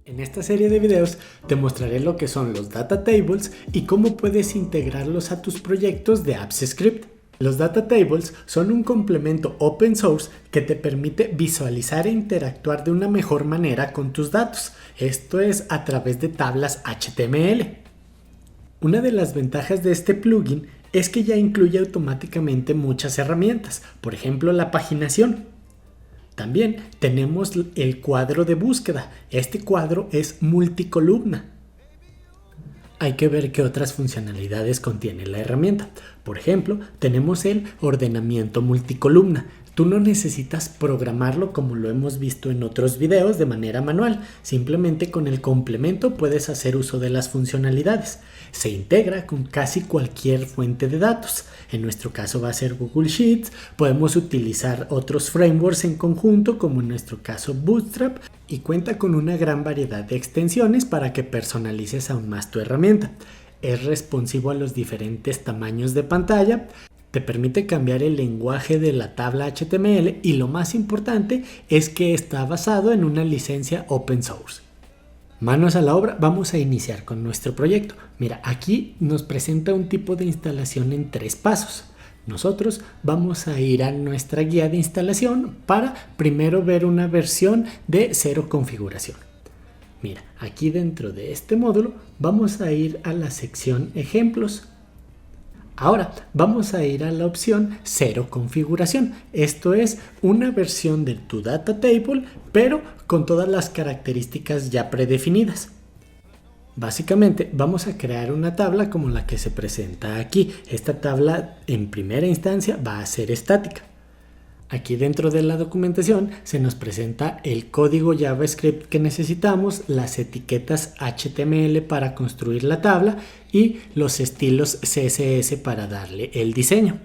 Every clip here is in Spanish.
En esta serie de videos te mostraré lo que son los Data Tables y cómo puedes integrarlos a tus proyectos de AppsScript. Los Data Tables son un complemento open source que te permite visualizar e interactuar de una mejor manera con tus datos. Esto es a través de tablas HTML. Una de las ventajas de este plugin es que ya incluye automáticamente muchas herramientas, por ejemplo la paginación. También tenemos el cuadro de búsqueda. Este cuadro es multicolumna. Hay que ver qué otras funcionalidades contiene la herramienta. Por ejemplo, tenemos el ordenamiento multicolumna. Tú no necesitas programarlo como lo hemos visto en otros videos de manera manual. Simplemente con el complemento puedes hacer uso de las funcionalidades. Se integra con casi cualquier fuente de datos. En nuestro caso va a ser Google Sheets. Podemos utilizar otros frameworks en conjunto, como en nuestro caso Bootstrap, y cuenta con una gran variedad de extensiones para que personalices aún más tu herramienta. Es responsivo a los diferentes tamaños de pantalla. Te permite cambiar el lenguaje de la tabla HTML y lo más importante es que está basado en una licencia open source. Manos a la obra, vamos a iniciar con nuestro proyecto. Mira, aquí nos presenta un tipo de instalación en 3 pasos. Nosotros vamos a ir a nuestra guía de instalación para primero ver una versión de 0 configuración. Mira, aquí dentro de este módulo vamos a ir a la sección ejemplos. Ahora vamos a ir a la opción 0 configuración. Esto es una versión de tu data table, pero con todas las características ya predefinidas. Básicamente vamos a crear una tabla como la que se presenta aquí. Esta tabla en primera instancia va a ser estática. Aquí dentro de la documentación se nos presenta el código JavaScript que necesitamos, las etiquetas HTML para construir la tabla y los estilos CSS para darle el diseño.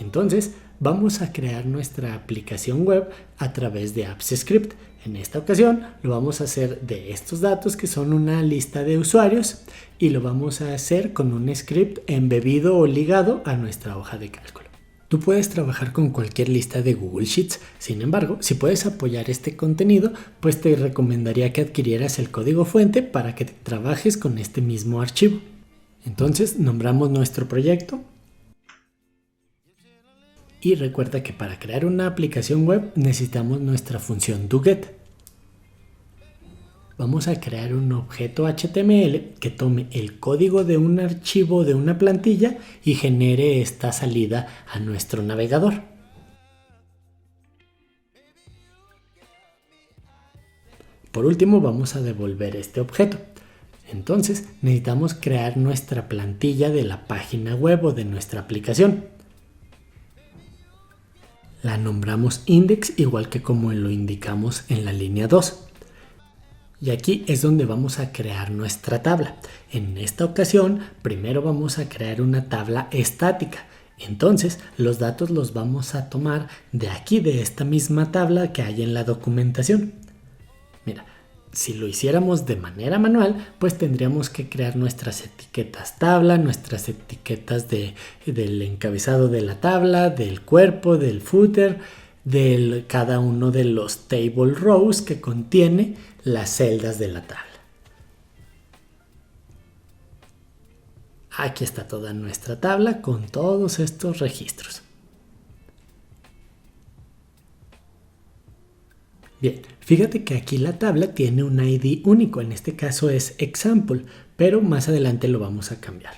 Entonces vamos a crear nuestra aplicación web a través de AppsScript. En esta ocasión lo vamos a hacer de estos datos que son una lista de usuarios y lo vamos a hacer con un script embebido o ligado a nuestra hoja de cálculo. Tú puedes trabajar con cualquier lista de Google Sheets. Sin embargo, si puedes apoyar este contenido, pues te recomendaría que adquirieras el código fuente para que trabajes con este mismo archivo. Entonces, nombramos nuestro proyecto. Y recuerda que para crear una aplicación web necesitamos nuestra función doGet. Vamos a crear un objeto HTML que tome el código de un archivo de una plantilla y genere esta salida a nuestro navegador. Por último, vamos a devolver este objeto. Entonces, necesitamos crear nuestra plantilla de la página web o de nuestra aplicación. La nombramos index igual que como lo indicamos en la línea 2. Y aquí es donde vamos a crear nuestra tabla. En esta ocasión, primero vamos a crear una tabla estática. Entonces, los datos los vamos a tomar de aquí, de esta misma tabla que hay en la documentación. Mira, si lo hiciéramos de manera manual, pues tendríamos que crear nuestras etiquetas tabla, nuestras etiquetas del encabezado de la tabla, del cuerpo, del footer, de cada uno de los table rows que contiene las celdas de la tabla. Aquí está toda nuestra tabla con todos estos registros. Bien, fíjate que aquí la tabla tiene un ID único, en este caso es example, pero más adelante lo vamos a cambiar.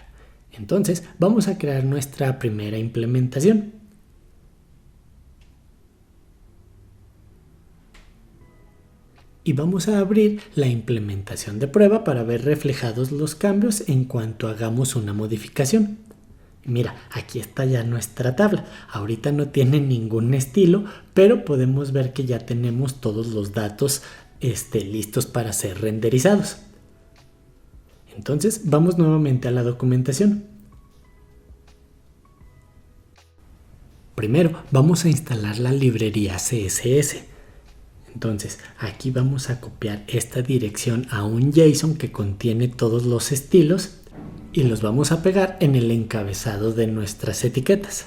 Entonces vamos a crear nuestra primera implementación. Y vamos a abrir la implementación de prueba para ver reflejados los cambios en cuanto hagamos una modificación. Mira, aquí está ya nuestra tabla. Ahorita no tiene ningún estilo, pero podemos ver que ya tenemos todos los datos listos para ser renderizados. Entonces vamos nuevamente a la documentación. Primero vamos a instalar la librería CSS. Entonces aquí vamos a copiar esta dirección a un JSON que contiene todos los estilos y los vamos a pegar en el encabezado de nuestras etiquetas.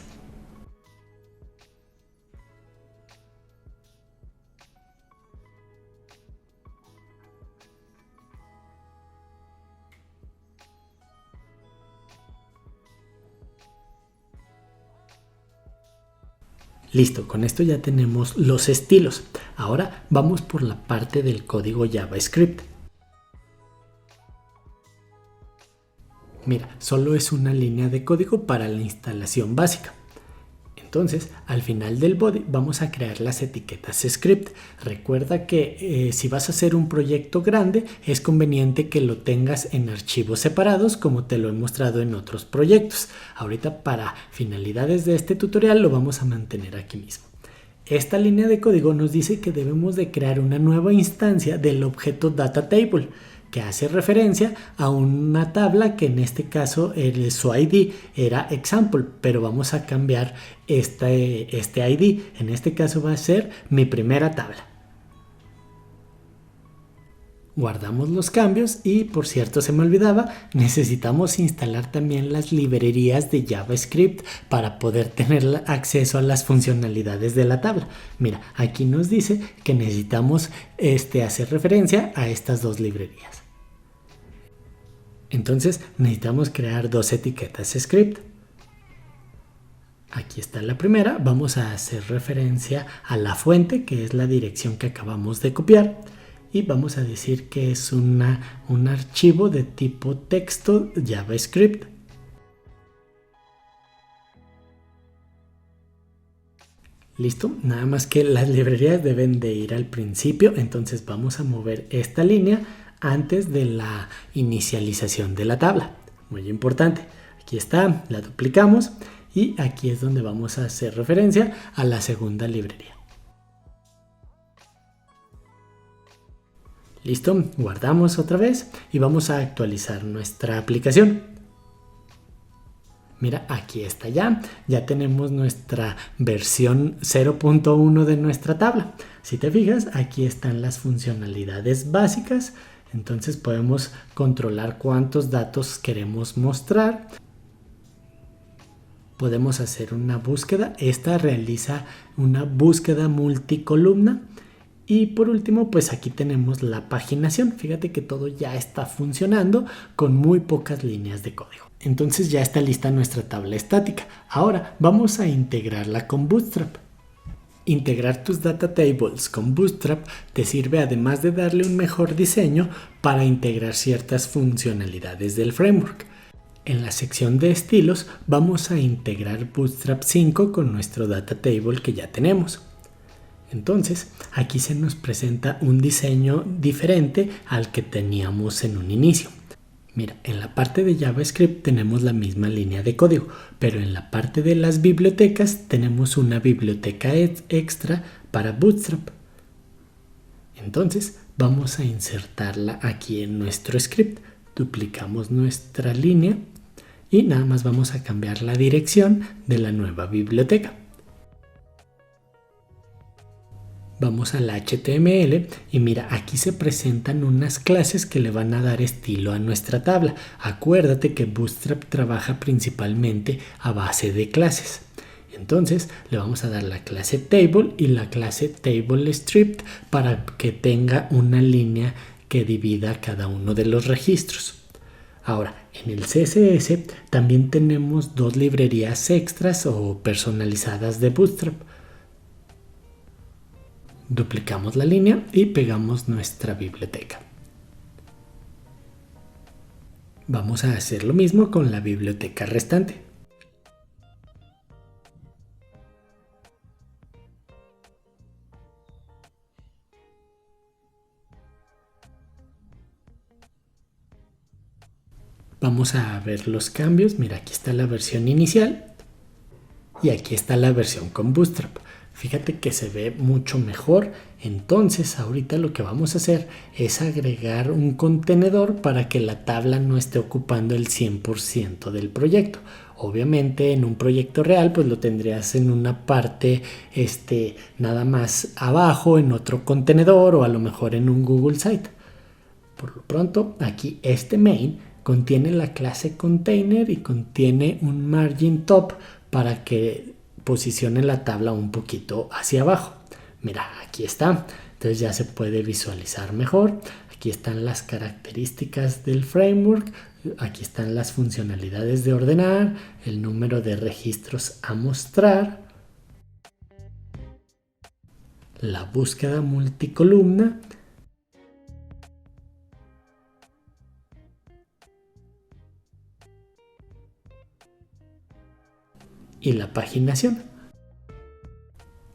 Listo, con esto ya tenemos los estilos. Ahora vamos por la parte del código JavaScript. Mira, solo es una línea de código para la instalación básica. Entonces, al final del body vamos a crear las etiquetas script. Recuerda que si vas a hacer un proyecto grande, es conveniente que lo tengas en archivos separados, como te lo he mostrado en otros proyectos. Ahorita, para finalidades de este tutorial, lo vamos a mantener aquí mismo. Esta línea de código nos dice que debemos de crear una nueva instancia del objeto DataTable, que hace referencia a una tabla que en este caso su ID era example, pero vamos a cambiar este ID. En este caso va a ser mi primera tabla. Guardamos los cambios y, por cierto, se me olvidaba, necesitamos instalar también las librerías de JavaScript para poder tener acceso a las funcionalidades de la tabla. Mira, aquí nos dice que necesitamos hacer referencia a estas dos librerías. Entonces necesitamos crear dos etiquetas script. Aquí está la primera. Vamos a hacer referencia a la fuente, que es la dirección que acabamos de copiar. Y vamos a decir que es un archivo de tipo texto JavaScript. Listo, nada más que las librerías deben de ir al principio, entonces vamos a mover esta línea antes de la inicialización de la tabla. Muy importante. Aquí está, la duplicamos y aquí es donde vamos a hacer referencia a la segunda librería. Listo, guardamos otra vez y vamos a actualizar nuestra aplicación. Mira, aquí está ya tenemos nuestra versión 0.1 de nuestra tabla. Si te fijas, aquí están las funcionalidades básicas. Entonces podemos controlar cuántos datos queremos mostrar. Podemos hacer una búsqueda. Esta realiza una búsqueda multicolumna. Y por último, pues aquí tenemos la paginación. Fíjate que todo ya está funcionando con muy pocas líneas de código. Entonces ya está lista nuestra tabla estática. Ahora vamos a integrarla con Bootstrap. Integrar tus data tables con Bootstrap te sirve, además de darle un mejor diseño, para integrar ciertas funcionalidades del framework. En la sección de estilos vamos a integrar Bootstrap 5 con nuestro data table que ya tenemos. Entonces, aquí se nos presenta un diseño diferente al que teníamos en un inicio. Mira, en la parte de JavaScript tenemos la misma línea de código, pero en la parte de las bibliotecas tenemos una biblioteca extra para Bootstrap. Entonces, vamos a insertarla aquí en nuestro script. Duplicamos nuestra línea y nada más vamos a cambiar la dirección de la nueva biblioteca. Vamos al HTML y mira, aquí se presentan unas clases que le van a dar estilo a nuestra tabla. Acuérdate que Bootstrap trabaja principalmente a base de clases. Entonces le vamos a dar la clase Table y la clase TableScript para que tenga una línea que divida cada uno de los registros. Ahora, en el CSS también tenemos dos librerías extras o personalizadas de Bootstrap. Duplicamos la línea y pegamos nuestra biblioteca. Vamos a hacer lo mismo con la biblioteca restante. Vamos a ver los cambios. Mira, aquí está la versión inicial y aquí está la versión con Bootstrap. Fíjate que se ve mucho mejor. Entonces ahorita lo que vamos a hacer es agregar un contenedor para que la tabla no esté ocupando el 100% del proyecto. Obviamente en un proyecto real pues lo tendrías en una parte nada más abajo, en otro contenedor o a lo mejor en un Google Site. Por lo pronto aquí este main contiene la clase container y contiene un margin top para que posicione la tabla un poquito hacia abajo. Mira, aquí está. Entonces ya se puede visualizar mejor. Aquí están las características del framework. Aquí están las funcionalidades de ordenar, el número de registros a mostrar. la búsqueda multicolumna y la paginación.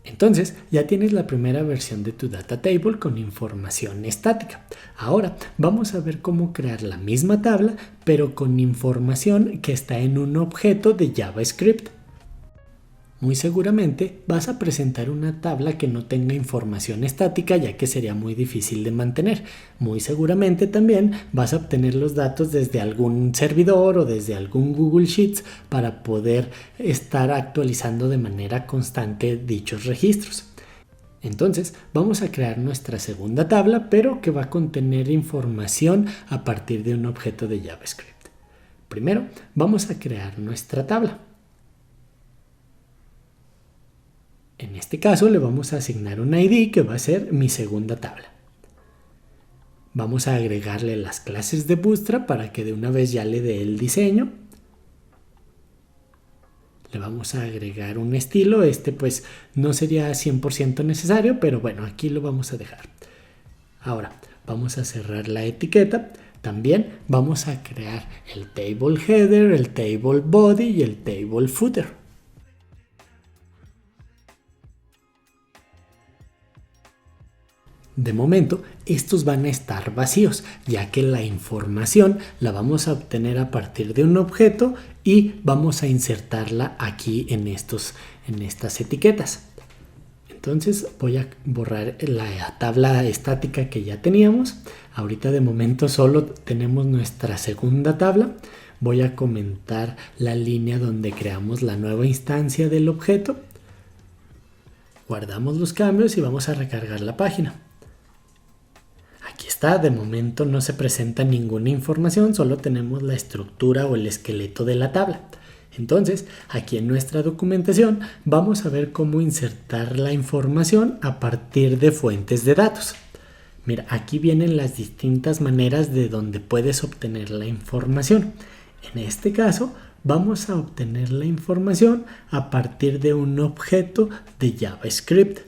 Entonces ya tienes la primera versión de tu data table con información estática. Ahora vamos a ver cómo crear la misma tabla pero con información que está en un objeto de JavaScript. Muy seguramente vas a presentar una tabla que no tenga información estática, ya que sería muy difícil de mantener. Muy seguramente también vas a obtener los datos desde algún servidor o desde algún Google Sheets para poder estar actualizando de manera constante dichos registros. Entonces vamos a crear nuestra segunda tabla, pero que va a contener información a partir de un objeto de JavaScript. Primero vamos a crear nuestra tabla. En este caso le vamos a asignar un ID que va a ser mi segunda tabla. Vamos a agregarle las clases de Bootstrap para que de una vez ya le dé el diseño. Le vamos a agregar un estilo. Pues no sería 100% necesario, pero bueno, aquí lo vamos a dejar. Ahora vamos a cerrar la etiqueta. También vamos a crear el table header, el table body y el table footer. De momento, estos van a estar vacíos, ya que la información la vamos a obtener a partir de un objeto y vamos a insertarla aquí en estas etiquetas. Entonces voy a borrar la tabla estática que ya teníamos. Ahorita de momento solo tenemos nuestra segunda tabla. Voy a comentar la línea donde creamos la nueva instancia del objeto. Guardamos los cambios y vamos a recargar la página. Aquí está, de momento no se presenta ninguna información, solo tenemos la estructura o el esqueleto de la tabla. Entonces, aquí en nuestra documentación vamos a ver cómo insertar la información a partir de fuentes de datos. Mira, aquí vienen las distintas maneras de donde puedes obtener la información. En este caso, vamos a obtener la información a partir de un objeto de JavaScript.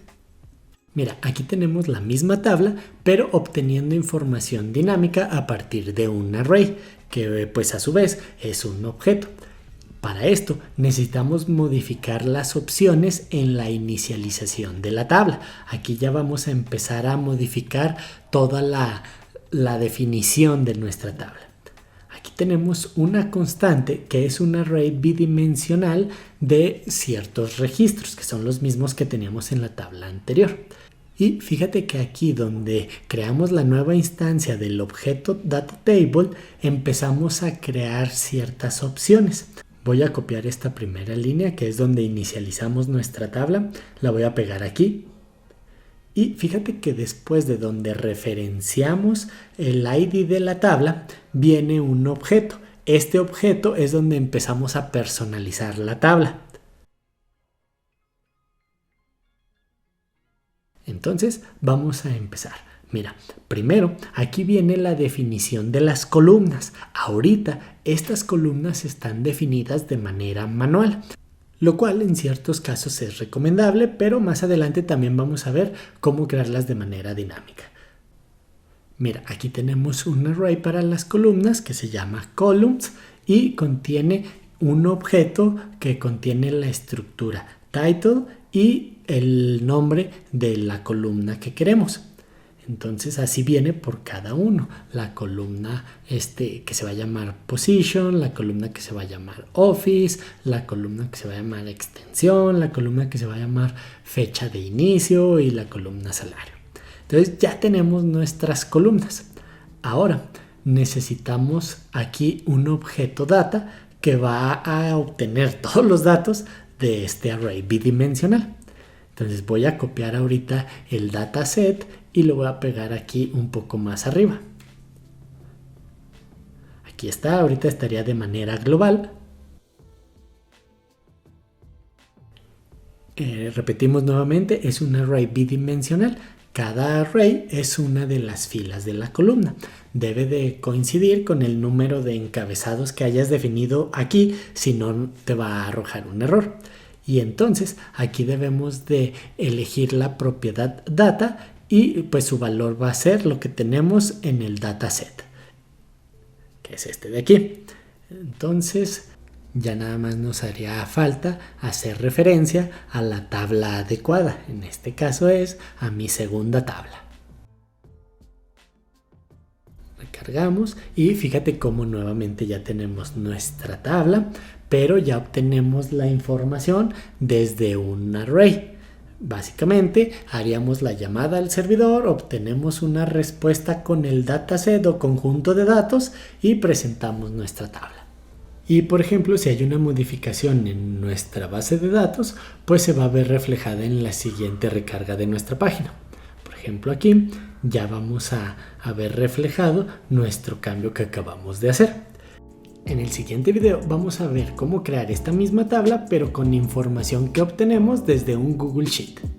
Mira, aquí tenemos la misma tabla, pero obteniendo información dinámica a partir de un array, que pues a su vez es un objeto. Para esto necesitamos modificar las opciones en la inicialización de la tabla. Aquí ya vamos a empezar a modificar toda la definición de nuestra tabla. Aquí tenemos una constante que es un array bidimensional de ciertos registros, que son los mismos que teníamos en la tabla anterior. Y fíjate que aquí donde creamos la nueva instancia del objeto DataTable, empezamos a crear ciertas opciones. Voy a copiar esta primera línea que es donde inicializamos nuestra tabla, la voy a pegar aquí. Y fíjate que después de donde referenciamos el ID de la tabla, viene un objeto. Este objeto es donde empezamos a personalizar la tabla. Entonces vamos a empezar. Mira, primero aquí viene la definición de las columnas. Ahorita estas columnas están definidas de manera manual, lo cual en ciertos casos es recomendable, pero más adelante también vamos a ver cómo crearlas de manera dinámica. Mira, aquí tenemos un array para las columnas que se llama columns y contiene un objeto que contiene la estructura title y el nombre de la columna que queremos. Entonces así viene por cada uno. La columna que se va a llamar position, la columna que se va a llamar office, la columna que se va a llamar extensión, la columna que se va a llamar fecha de inicio y la columna salario. Entonces ya tenemos nuestras columnas. Ahora necesitamos aquí un objeto data que va a obtener todos los datos de este array bidimensional. Entonces voy a copiar ahorita el dataset y lo voy a pegar aquí un poco más arriba. Aquí está, ahorita estaría de manera global. Repetimos nuevamente, es un array bidimensional. Cada array es una de las filas de la columna. Debe de coincidir con el número de encabezados que hayas definido aquí, si no te va a arrojar un error. Y entonces aquí debemos de elegir la propiedad data y pues su valor va a ser lo que tenemos en el dataset, que es este de aquí. Entonces ya nada más nos haría falta hacer referencia a la tabla adecuada. En este caso es a mi segunda tabla. Recargamos y fíjate cómo nuevamente ya tenemos nuestra tabla, pero ya obtenemos la información desde un array. Básicamente haríamos la llamada al servidor, obtenemos una respuesta con el dataset o conjunto de datos y presentamos nuestra tabla. Y por ejemplo, si hay una modificación en nuestra base de datos, pues se va a ver reflejada en la siguiente recarga de nuestra página. Por ejemplo, aquí ya vamos a ver reflejado nuestro cambio que acabamos de hacer. En el siguiente video vamos a ver cómo crear esta misma tabla pero con información que obtenemos desde un Google Sheet.